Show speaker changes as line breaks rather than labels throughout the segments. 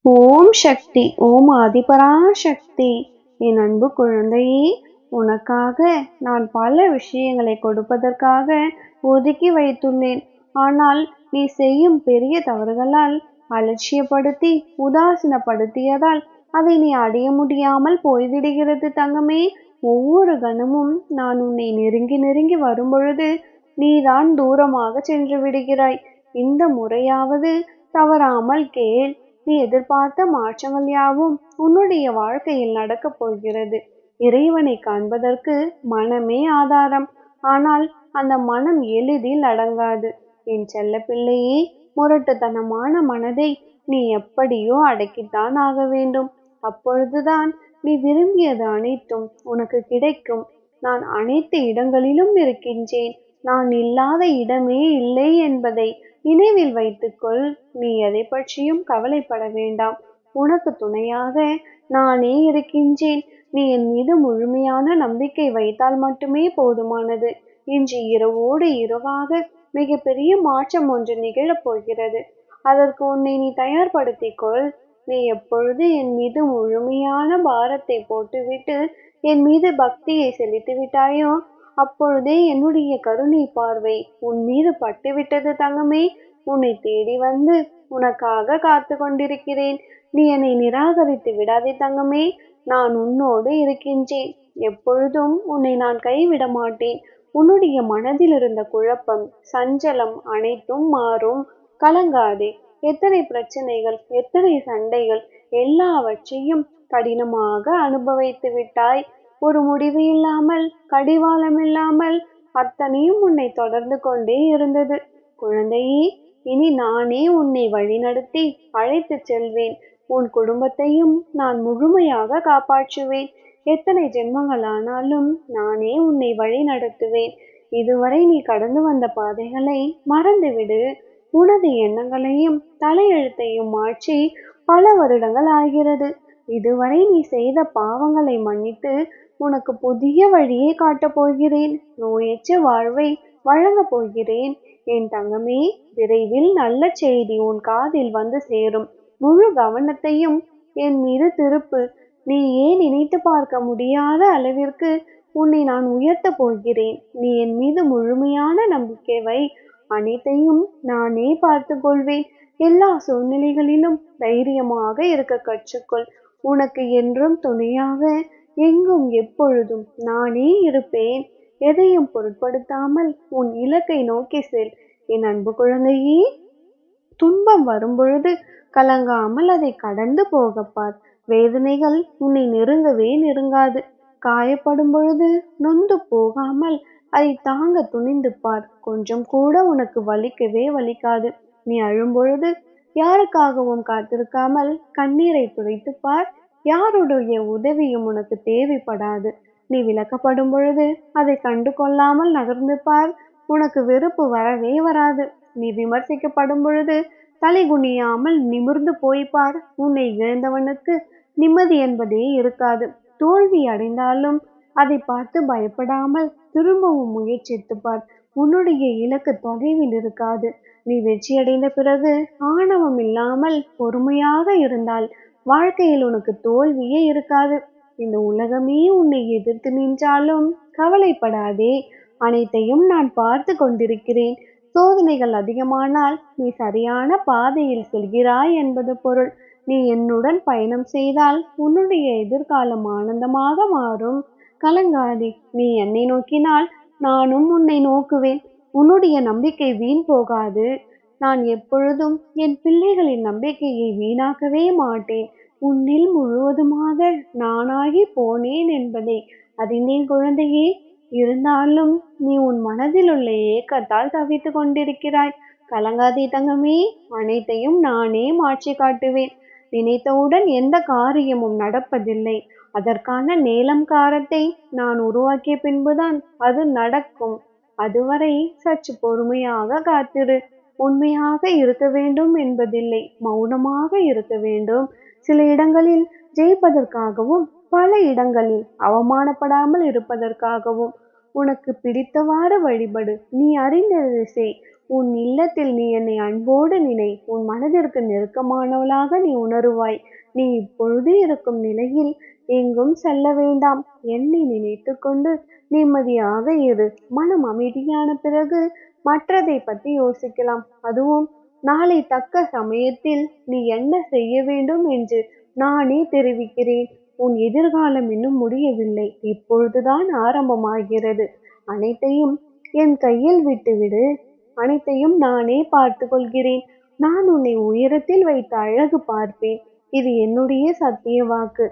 ஓம் சக்தி. ஓம் ஆதிபராசக்தி. என் அன்பு குழந்தையே, உனக்காக நான் பல விஷயங்களை கொடுப்பதற்காக ஒதுக்கி வைத்துள்ளேன். ஆனால் நீ செய்யும் பெரிய தவறுகளால் அலட்சியப்படுத்தி உதாசீனப்படுத்தியதால் அதை நீ அடைய முடியாமல் போய்விடுகிறது தங்கமே. ஒவ்வொரு கணமும் நான் உன்னை நெருங்கி நெருங்கி வரும்பொழுது நீதான் தூரமாக சென்று விடுகிறாய். இந்த முறையாவது தவறாமல் கேள். நீ எதிர்பார்த்த மாற்றங்கள் யாவும் உன்னுடைய வாழ்க்கையில் நடக்கப் போகிறது. இறைவனை காண்பதற்கு மனமே ஆதாரம். ஆனால் அந்த மனம் எளிதில் அடங்காது. என் செல்ல பிள்ளையே, முரட்டுத்தனமான மனதை நீ எப்படியோ அடக்கித்தான் ஆக வேண்டும். அப்பொழுதுதான் நீ விரும்பியது அனைத்தும் உனக்கு கிடைக்கும். நான் அனைத்து இடங்களிலும் இருக்கின்றேன். நான் இல்லாத இடமே இல்லை என்பதை நினைவில் வைத்துக்கொள். நீ எதை பற்றியும் கவலைப்பட வேண்டாம். உனக்கு துணையாக நானே இருக்கின்றேன். நீ என் மீது முழுமையான நம்பிக்கை வைத்தால் மட்டுமே போதுமானது. இன்று இரவோடு இரவாக மிகப்பெரிய மாற்றம் ஒன்று நிகழப் போகிறது. அதற்கு உன்னை நீ தயார்படுத்திக் கொள். நீ எப்பொழுது என் மீது முழுமையான பாரத்தை போட்டுவிட்டு என் மீது பக்தியை செலுத்தி விட்டாயோ அப்பொழுதே என்னுடைய கருணை பார்வை உன் மீது பட்டுவிட்டது தங்கமே. உன்னை தேடி வந்து உனக்காக காத்து கொண்டிருக்கிறேன். நீ என்னை நிராகரித்து விடாதே தங்கமே. நான் உன்னோடு இருக்கின்றேன். எப்பொழுதும் உன்னை நான் கைவிட மாட்டேன். உன்னுடைய மனதில் இருந்த குழப்பம், சஞ்சலம் அனைத்தும் மாறும். கலங்காதே. எத்தனை பிரச்சனைகள், எத்தனை சண்டைகள், எல்லாவற்றையும் கடினமாக அனுபவித்து விட்டாய். ஒரு முடிவு இல்லாமல், கடிவாளம் இல்லாமல் அத்தனையும் உன்னை தொடர்ந்து கொண்டே இருந்தது. குழந்தையே, இனி நானே உன்னை வழிநடத்தி அழைத்துச் செல்வேன். உன் குடும்பத்தையும் நான் முழுமையாக காப்பாற்றுவேன். எத்தனை ஜென்மங்கள் ஆனாலும் நானே உன்னை வழி நடத்துவேன். இதுவரை நீ கடந்து வந்த பாதைகளை மறந்துவிடு. உனது எண்ணங்களையும் தலையெழுத்தையும் மாற்றி பல வருடங்கள் ஆகிறது. இதுவரை நீ செய்த பாவங்களை மன்னித்து உனக்கு புதிய வழியை காட்டப் போகிறேன். நோயற்ற வாழ்வை வழங்கப் போகிறேன். என் தங்கமே, விரைவில் நல்ல செய்தி உன் காதில் வந்து சேரும். முழு கவனத்தையும் என் மீது திருப்பு. நீ ஏன் நினைத்து பார்க்க முடியாத அளவிற்கு உன்னை நான் உயர்த்தப் போகிறேன். நீ என் மீது முழுமையான நம்பிக்கை வை. அனைத்தையும் நானே பார்த்து கொள்வேன். எல்லா சூழ்நிலைகளிலும் தைரியமாக இருக்க கற்றுக்கொள். உனக்கு என்றும் துணையாக எங்கும் எப்பொழுதும் நானே இருப்பேன். எதையும் பொருட்படுத்தாமல் உன் இலக்கை நோக்கி செல். என் அன்பு குழந்தையே, துன்பம் வரும்பொழுது கலங்காமல் அதை கடந்து போகப்பார். வேதனைகள் உன்னை நெருங்கவே நெருங்காது. காயப்படும் பொழுது நொந்து போகாமல் அதை தாங்க துணிந்து பார். கொஞ்சம் கூட உனக்கு வலிக்கவே வலிக்காது. நீ அழும்பொழுது யாருக்காகவும் காத்திருக்காமல் கண்ணீரை துடைத்து பார். யாருடைய உதவியும் உனக்கு தேவைப்படாது. நீ விலக்கப்படும் பொழுது அதை கண்டு கொள்ளாமல் நகர்ந்து பார். உனக்கு வெறுப்பு வரவே வராது. நீ விமர்சிக்கப்படும் பொழுது தலை குனியாமல் நிமிர்ந்து போய்ப்பார். உன்னை இழந்தவனுக்கு நிம்மதி என்பதே இருக்காது. தோல்வி அடைந்தாலும் அதை பார்த்து பயப்படாமல் திரும்பவும் முயற்சித்து பார். உன்னுடைய இலக்கு தொலைவில் இருக்காது. நீ வெற்றியடைந்த பிறகு ஆணவம் இல்லாமல் பொறுமையாக இருந்தால் வாழ்க்கையில் உனக்கு தோல்வியே இருக்காது. இந்த உலகமே உன்னை எதிர்த்து நின்றாலும் கவலைப்படாதே. அனைத்தையும் நான் பார்த்து கொண்டிருக்கிறேன். சோதனைகள் அதிகமானால் நீ சரியான பாதையில் செல்கிறாய் என்பது பொருள். நீ என்னுடன் பயணம் செய்தால் உன்னுடைய எதிர்காலம் ஆனந்தமாக மாறும். கலங்காதே. நீ என்னை நோக்கினால் நானும் உன்னை நோக்குவேன். உன்னுடைய நம்பிக்கை வீண் போகாது. நான் எப்பொழுதும் என் பிள்ளைகளின் நம்பிக்கையை வீணாக்கவே மாட்டேன். உன்னில் முழுவதுமாக நானாகி போனேன் என்பதை அறிந்தேன் குழந்தையே. இருந்தாலும் நீ உன் மனதில் உள்ள ஏக்கத்தால் தவித்து கொண்டிருக்கிறாய். கலங்காதே தங்கமே. அனைத்தையும் நானே மாற்றி காட்டுவேன். நினைத்தவுடன் எந்த காரியமும் நடப்பதில்லை. அதற்கான நேரம் காலத்தை நான் உருவாக்கிய பின்புதான் அது நடக்கும். அதுவரை சற்று பொறுமையாக காத்திரு. உண்மையாக இருக்க வேண்டும் என்பதில்லை, மௌனமாக இருக்க வேண்டும். சில இடங்களில் ஜெயிப்பதற்காகவும் பல இடங்களில் அவமானப்படாமல் இருப்பதற்காகவும் உனக்கு பிடித்தவாறு வழிபடு. நீ அறிந்ததை செய். உன் இல்லத்தில் நீ என்னை அன்போடு நினை. உன் மனதிற்கு நெருக்கமானவளாக நீ உணருவாய். நீ இப்பொழுது இருக்கும் நிலையில் எங்கும் செல்ல வேண்டாம். என்னை நினைத்து கொண்டு நிம்மதியாக இரு. மனம் அமைதியான பிறகு மற்றதை பற்றி யோசிக்கலாம். அதுவும் நாளை தக்க சமயத்தில் நீ என்ன செய்ய வேண்டும் என்று நானே தெரிவிக்கிறேன். உன் எதிர்காலம் இன்னும் முடியவில்லை. இப்பொழுதுதான் ஆரம்பமாகிறது. அனைத்தையும் என் கையில் விட்டுவிடு. அனைத்தையும் நானே பார்த்து கொள்கிறேன். நான் உன்னை உயரத்தில் வைத்து அழகு பார்ப்பேன். இது என்னுடைய சத்திய வாக்கு.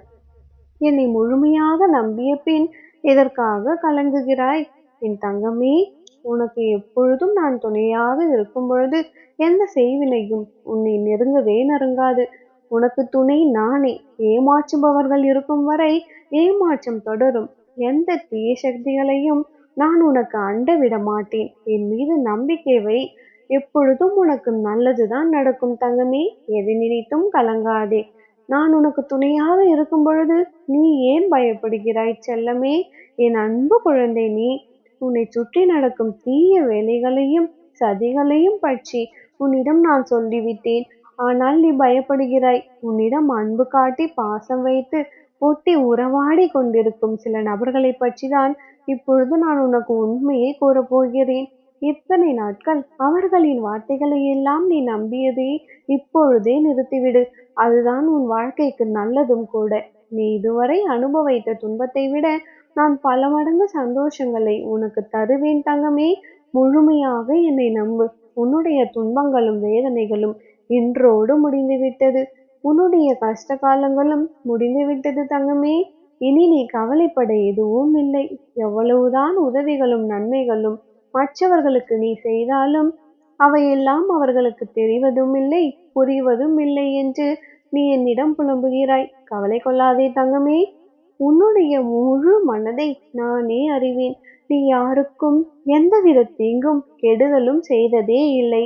என்னை முழுமையாக நம்பிய பின் எதற்காக கலங்குகிறாய்? என் தங்கமே, உனக்கு எப்பொழுதும் நான் துணையாக இருக்கும் பொழுது எந்த செய்வினையும் உன்னை நெருங்கவே நெருங்காது. உனக்கு துணை நானே. ஏமாற்றுபவர்கள் இருக்கும் வரை ஏமாற்றம் தொடரும். எந்த தீய சக்திகளையும் நான் உனக்கு அண்ட விட மாட்டேன். என் மீது நம்பிக்கை வை. எப்பொழுதும் உனக்கு நல்லதுதான் நடக்கும் தங்கமே. எதை நினைத்தும் கலங்காதே. நான் உனக்கு துணையாக இருக்கும் பொழுது நீ ஏன் பயப்படுகிறாய் செல்லமே? என் அன்பு குழந்தை, நீ உன்னை சுற்றி நடக்கும் தீய வேலைகளையும் சதிகளையும் பற்றி உன்னிடம் நான் சொல்லிவிட்டேன். ஆனால் நீ பயப்படுகிறாய். உன்னிடம் அன்பு காட்டி பாசம் வைத்து ஒட்டி உறவாடி கொண்டிருக்கும் சில நபர்களை பற்றி தான் இப்பொழுது நான் உனக்கு உண்மையை கூறப்போகிறேன். இத்தனை நாட்கள் அவர்களின் வார்த்தைகளை எல்லாம் நீ நம்பியதை இப்பொழுதே நிறுத்திவிடு. அதுதான் உன் வாழ்க்கைக்கு நல்லதும் கூட. நீ இதுவரை அனுபவித்த துன்பத்தை விட நான் பல மடங்கு சந்தோஷங்களை உனக்கு தருவேன் தங்கமே. முழுமையாக என்னை நம்பு. உன்னுடைய துன்பங்களும் வேதனைகளும் இன்றோடு முடிந்துவிட்டது. உன்னுடைய கஷ்ட காலங்களும் முடிந்துவிட்டது தங்கமே. இனி நீ கவலைப்பட எதுவும் இல்லை. எவ்வளவுதான் உதவிகளும் நன்மைகளும் மற்றவர்களுக்கு நீ செய்தாலும் அவையெல்லாம் அவர்களுக்கு தெரிவதும் இல்லை, புரிவதும் இல்லை என்று நீ என்னிடம் புலம்புகிறாய். கவலை கொள்ளாதே தங்கமே. உன்னுடைய முழு மனதை நானே அறிவேன். நீ யாருக்கும் எந்தவித தீங்கும் கெடுதலும் செய்ததே இல்லை.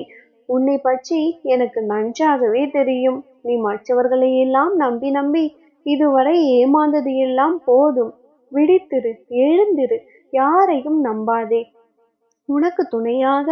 உன்னை பற்றி எனக்கு நன்றாகவே தெரியும். நீ மற்றவர்களை எல்லாம் நம்பி நம்பி இதுவரை ஏமாந்தது எல்லாம் போதும். விழித்திரு, எழுந்திரு. யாரையும் நம்பாதே. உனக்கு துணையாக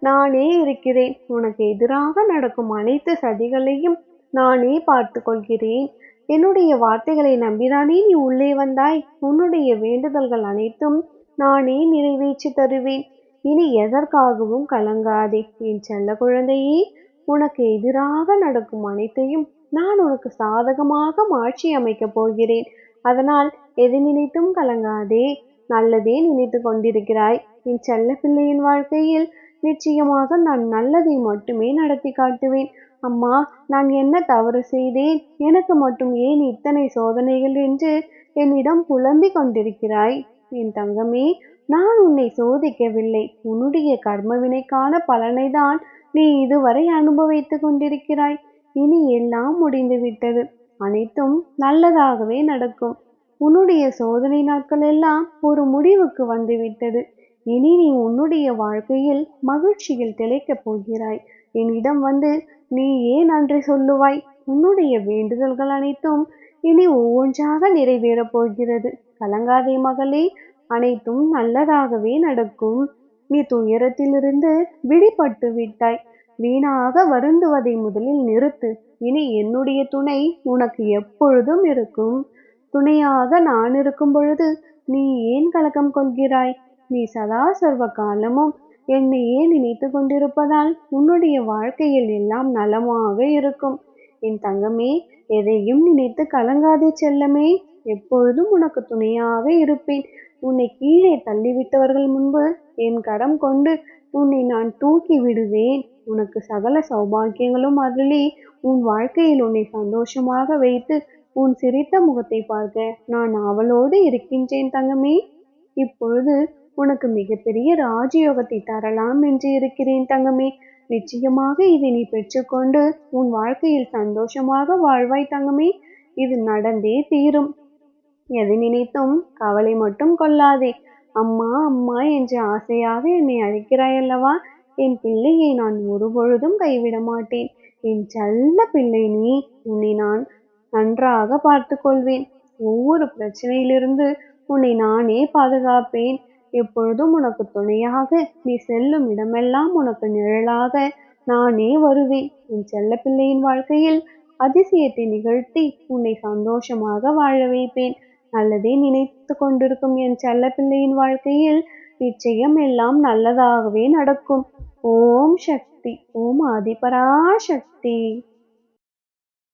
நானே இருக்கிறேன். உனக்கு எதிராக நடக்கும் அனைத்து சதிகளையும் நானே பார்த்து கொள்கிறேன். என்னுடைய வார்த்தைகளை நம்பிதானே நீ உள்ளே வந்தாய். உன்னுடைய வேண்டுதல்கள் அனைத்தும் நானே நிறைவேற்றி தருவேன். இனி எதற்காகவும் கலங்காதே என் செல்ல குழந்தையே. உனக்கு எதிராக நடக்கும் அனைத்தையும் நான் உனக்கு சாதகமாக மாற்றி அமைக்கப் போகிறேன். அதனால் எதை நினைத்தும் கலங்காதே. நல்லதே நினைத்து கொண்டிருக்கிறாய். என் செல்ல பிள்ளையின் வாழ்க்கையில் நிச்சயமாக நான் நல்லதை மட்டுமே நடத்தி காட்டுவேன். அம்மா, நான் என்ன தவறு செய்தேன்? எனக்கு மட்டும் ஏன் இத்தனை சோதனைகள் என்று என்னிடம் புலம்பிக் கொண்டிருக்கிறாய்? என் தங்கமே, நான் உன்னை சோதிக்கவில்லை. உன்னுடைய கர்ம வினைக்கான பலனை தான் நீ இதுவரை அனுபவித்துக் கொண்டிருக்கிறாய். இனி எல்லாம் முடிந்துவிட்டது. அனைத்தும் நல்லதாகவே நடக்கும். உன்னுடைய சோதனை நாட்கள் எல்லாம் ஒரு முடிவுக்கு வந்துவிட்டது. இனி நீ உன்னுடைய வாழ்க்கையில் மகிழ்ச்சியில் திளைக்கப் போகிறாய். என்னிடம் வந்து நீ ஏன் நன்றி சொல்லுவாய்? உன்னுடைய வேண்டுதல்கள் அனைத்தும் இனி ஒவ்வொன்றாக நிறைவேறப் போகிறது. கலங்காதே மகளே. அனைத்தும் நல்லதாகவே நடக்கும். நீ துயரத்திலிருந்து விடுபட்டு விட்டாய். வீணாக வருந்துவதை முதலில் நிறுத்து. இனி என்னுடைய துணை உனக்கு எப்பொழுதும் இருக்கும். துணையாக நான் இருக்கும் பொழுது நீ ஏன் கலக்கம் கொள்கிறாய்? நீ சதா சர்வ காலமும் என்னையே நினைத்து கொண்டிருப்பதால் உன்னுடைய வாழ்க்கையில் எல்லாம் நலமாக இருக்கும். என் தங்கமே, எதையும் நினைத்து கலங்காதே செல்லமே. எப்பொழுதும் உனக்கு துணையாக இருப்பேன். உன்னை கீழே தள்ளிவிட்டவர்கள் முன்பு என் கரம் கொண்டு உன்னை நான் தூக்கி விடுவேன். உனக்கு சகல சௌபாக்கியங்களும் அருளி உன் வாழ்க்கையில் உன்னை சந்தோஷமாக வைத்து உன் சிரித்த முகத்தை பார்க்க நான் அவளோடு இருக்கின்றேன் தங்கமே. இப்பொழுது உனக்கு மிகப்பெரிய ராஜயோகத்தை தரலாம் என்று இருக்கிறேன் தங்கமே. நிச்சயமாக இதை நீ பெற்றுக்கொண்டு உன் வாழ்க்கையில் சந்தோஷமாக வாழ்வாய் தங்கமே. இது நடந்தே தீரும். எதை நினைத்தும் கவலை மட்டும் கொள்ளாதே. அம்மா அம்மா என்று ஆசையாக என்னை அழைக்கிறாய் அல்லவா? என் பிள்ளையை நான் ஒருபொழுதும் கைவிட மாட்டேன். என் செல்ல பிள்ளை நீ. உன்னை நான் நன்றாக பார்த்து கொள்வேன். ஒவ்வொரு பிரச்சனையிலிருந்து உன்னை நானே பாதுகாப்பேன். எப்பொழுதும் உனக்கு துணையாக, நீ செல்லும் இடமெல்லாம் உனக்கு நிழலாக நானே வருவேன். என் செல்லப்பிள்ளையின் வாழ்க்கையில் அதிசயத்தை நிகழ்த்தி உன்னை சந்தோஷமாக வாழ வைப்பேன். நல்லதே நினைத்து கொண்டிருக்கும் என் செல்லப்பிள்ளையின் வாழ்க்கையில் நிச்சயம் எல்லாம் நல்லதாகவே நடக்கும். ஓம் சக்தி. ஓம் ஆதிபராசக்தி.